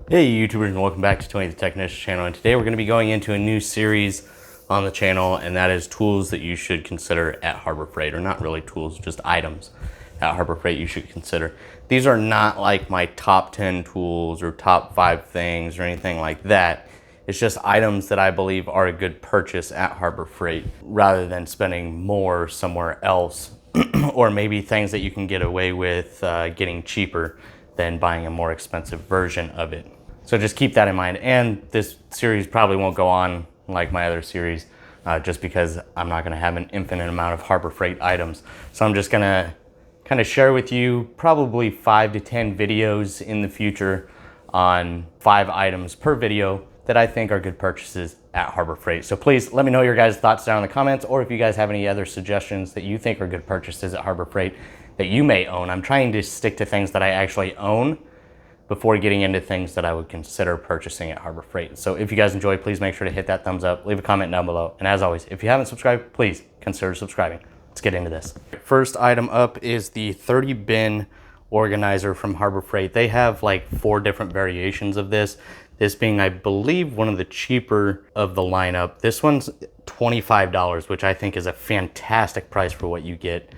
Hey YouTubers, and welcome back to Tony the Technician channel. And today we're going to be going into a new series on the channel, and that is tools that you should consider at Harbor Freight. Or not really tools, just items at Harbor Freight you should consider. These are not like my top 10 tools or top 5 things or anything like that. It's just items that I believe are a good purchase at Harbor Freight rather than spending more somewhere else or maybe things that you can get away with getting cheaper than buying a more expensive version of it. So just keep that in mind. And this series probably won't go on like my other series just because I'm not gonna have an infinite amount of Harbor Freight items. So I'm just gonna kind of share with you probably 5 to 10 videos in the future on 5 items per video that I think are good purchases at Harbor Freight. So please let me know your guys' thoughts down in the comments, or if you guys have any other suggestions that you think are good purchases at Harbor Freight that you may own. I'm trying to stick to things that I actually own before getting into things that I would consider purchasing at Harbor Freight. So if you guys enjoy, please make sure to hit that thumbs up, leave a comment down below. And as always, if you haven't subscribed, please consider subscribing. Let's get into this. First item up is the 30 bin organizer from Harbor Freight. They have like 4 different variations of this. This being, I believe, one of the cheaper of the lineup. This one's $25, which I think is a fantastic price for what you get.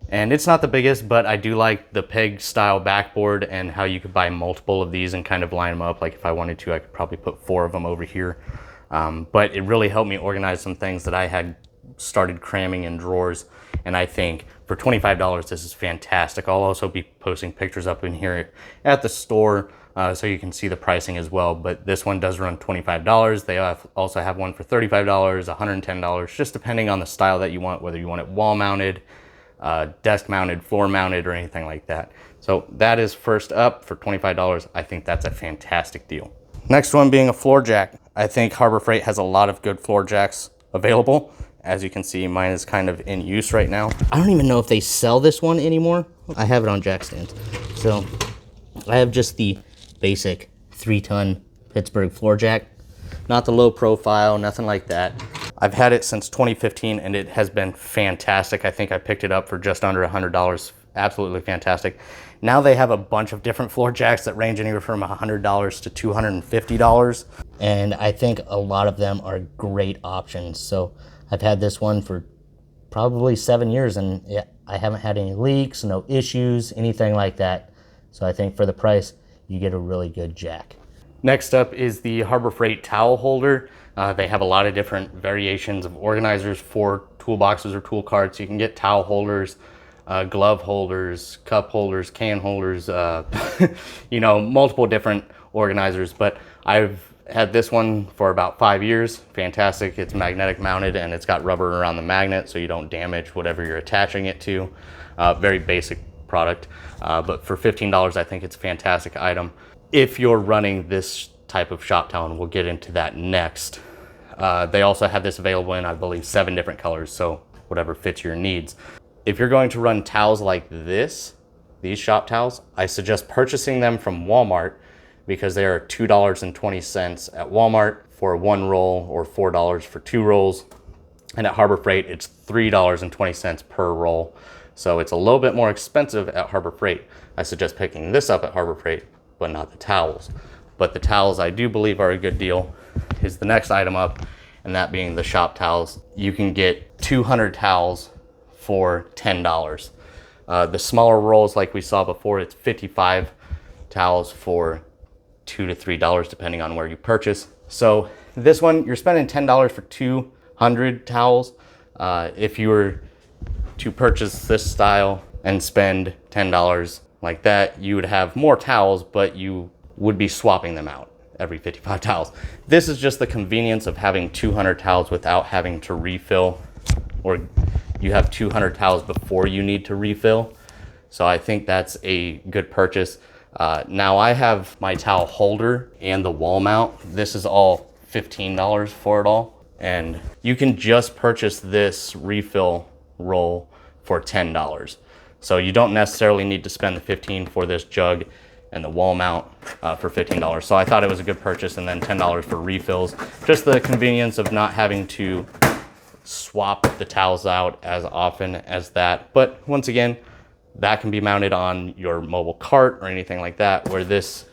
And it's not the biggest, but I do like the peg style backboard and how you could buy multiple of these and kind of line them up. Like if I wanted to, I could probably put 4 of them over here. But it really helped me organize some things that I had started cramming in drawers. And I think for $25, this is fantastic. I'll also be posting pictures up in here at the store so you can see the pricing as well. But this one does run $25. They also have one for $35, $110, just depending on the style that you want, whether you want it wall mounted, desk mounted, floor mounted, or anything like that. So that is first up for $25. I think that's a fantastic deal. Next one being a floor jack. I think Harbor Freight has a lot of good floor jacks available. As you can see, mine is kind of in use right now. I don't even know if they sell this one anymore. I have it on jack stands. So I have just the basic 3-ton Pittsburgh floor jack. Not the low profile, nothing like that. I've had it since 2015 and it has been fantastic. I think I picked it up for just under $100. Absolutely fantastic. Now they have a bunch of different floor jacks that range anywhere from $100 to $250. And I think a lot of them are great options. So I've had this one for probably 7 years and I haven't had any leaks, no issues, anything like that. So I think for the price, you get a really good jack. Next up is the Harbor Freight towel holder. They have a lot of different variations of organizers for toolboxes or tool carts. You can get towel holders, glove holders, cup holders, can holders, you know, multiple different organizers. But I've had this one for about 5 years. Fantastic. It's magnetic mounted and it's got rubber around the magnet so you don't damage whatever you're attaching it to. Very basic product, but for $15, I think it's a fantastic item. If you're running this type of shop towel, and we'll get into that next. They also have this available in, I believe, 7 different colors, so whatever fits your needs. If you're going to run towels like this, these shop towels, I suggest purchasing them from Walmart because they are $2.20 at Walmart for 1 roll or $4 for 2 rolls. And at Harbor Freight, it's $3.20 per roll. So it's a little bit more expensive at Harbor Freight. I suggest picking this up at Harbor Freight, but not the towels. But the towels I do believe are a good deal is the next item up, and that being the shop towels. You can get 200 towels for $10. The smaller rolls, like we saw before, it's 55 towels for $2 to $3 depending on where you purchase. So this one, you're spending $10 for 200 towels. If you were to purchase this style and spend $10 like that, you would have more towels, but you would be swapping them out every 55 towels. This is just the convenience of having 200 towels without having to refill, or you have 200 towels before you need to refill. So I think that's a good purchase. Now I have my towel holder and the wall mount. This is all $15 for it all. And you can just purchase this refill roll for $10. So you don't necessarily need to spend the $15 for this jug and the wall mount for $15. So I thought it was a good purchase, and then $10 for refills. Just the convenience of not having to swap the towels out as often as that. But once again, that can be mounted on your mobile cart or anything like that, where this,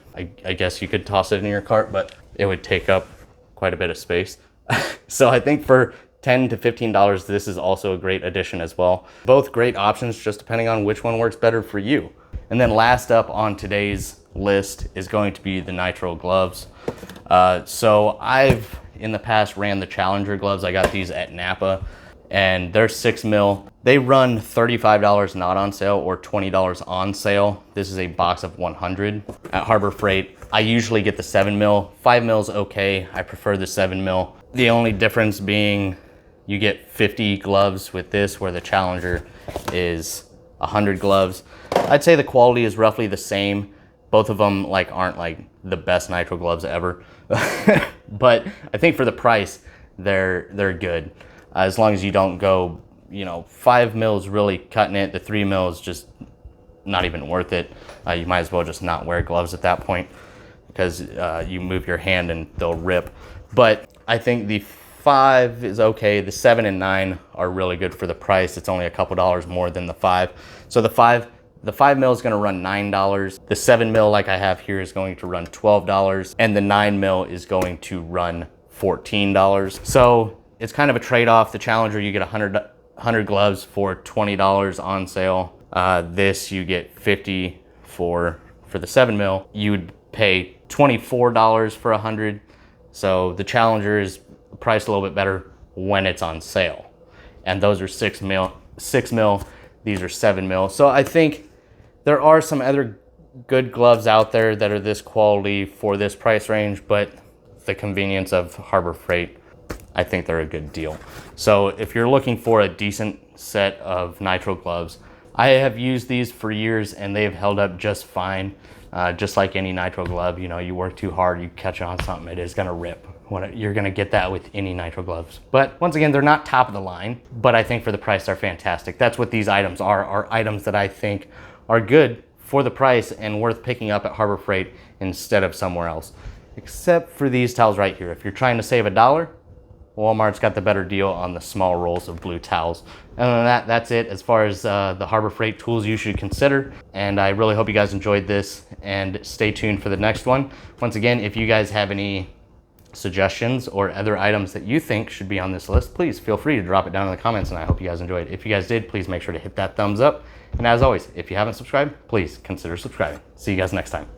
I guess you could toss it in your cart, but it would take up quite a bit of space. So I think for $10 to $15, this is also a great addition as well. Both great options, just depending on which one works better for you. And then last up on today's list is going to be the Nitrile Gloves. So I've in the past ran the Challenger gloves. I got these at Napa, and they're 6 mil. They run $35 not on sale or $20 on sale. This is a box of 100 at Harbor Freight. I usually get the 7 mil. 5 mil is okay. I prefer the 7 mil. The only difference being you get 50 gloves with this, where the Challenger is 100 gloves. I'd say the quality is roughly the same. Both of them aren't like the best Nitrile gloves ever, but I think for the price, they're good. As long as you don't go, 5 mils really cutting it. The 3 mils just not even worth it. You might as well just not wear gloves at that point, because you move your hand and they'll rip. But I think the 5 is okay. The 7 and 9 are really good for the price. It's only a couple dollars more than the 5. So the 5 mil is going to run $9. The 7 mil, like I have here, is going to run $12, and the 9 mil is going to run $14. So it's kind of a trade-off. The Challenger, you get 100 gloves for $20 on sale. This you get 50 for the 7 mil. You would pay $24 for 100. So the Challenger is priced a little bit better when it's on sale. And those are 6 mil. These are 7 mil. So I think there are some other good gloves out there that are this quality for this price range, but the convenience of Harbor Freight, I think they're a good deal. So if you're looking for a decent set of Nitrile gloves, I have used these for years and they've held up just fine. Just like any Nitrile glove, you work too hard, you catch on something, it is gonna rip. You're gonna get that with any Nitrile gloves. But once again, they're not top of the line, but I think for the price, they're fantastic. That's what these items are items that I think are good for the price and worth picking up at Harbor Freight instead of somewhere else. Except for these towels right here. If you're trying to save $1, Walmart's got the better deal on the small rolls of blue towels. And that's it as far as the Harbor Freight tools you should consider. And I really hope you guys enjoyed this, and stay tuned for the next one. Once again, if you guys have any suggestions or other items that you think should be on this list, please feel free to drop it down in the comments, and I hope you guys enjoyed. If you guys did, please make sure to hit that thumbs up. And as always, if you haven't subscribed, please consider subscribing. See you guys next time.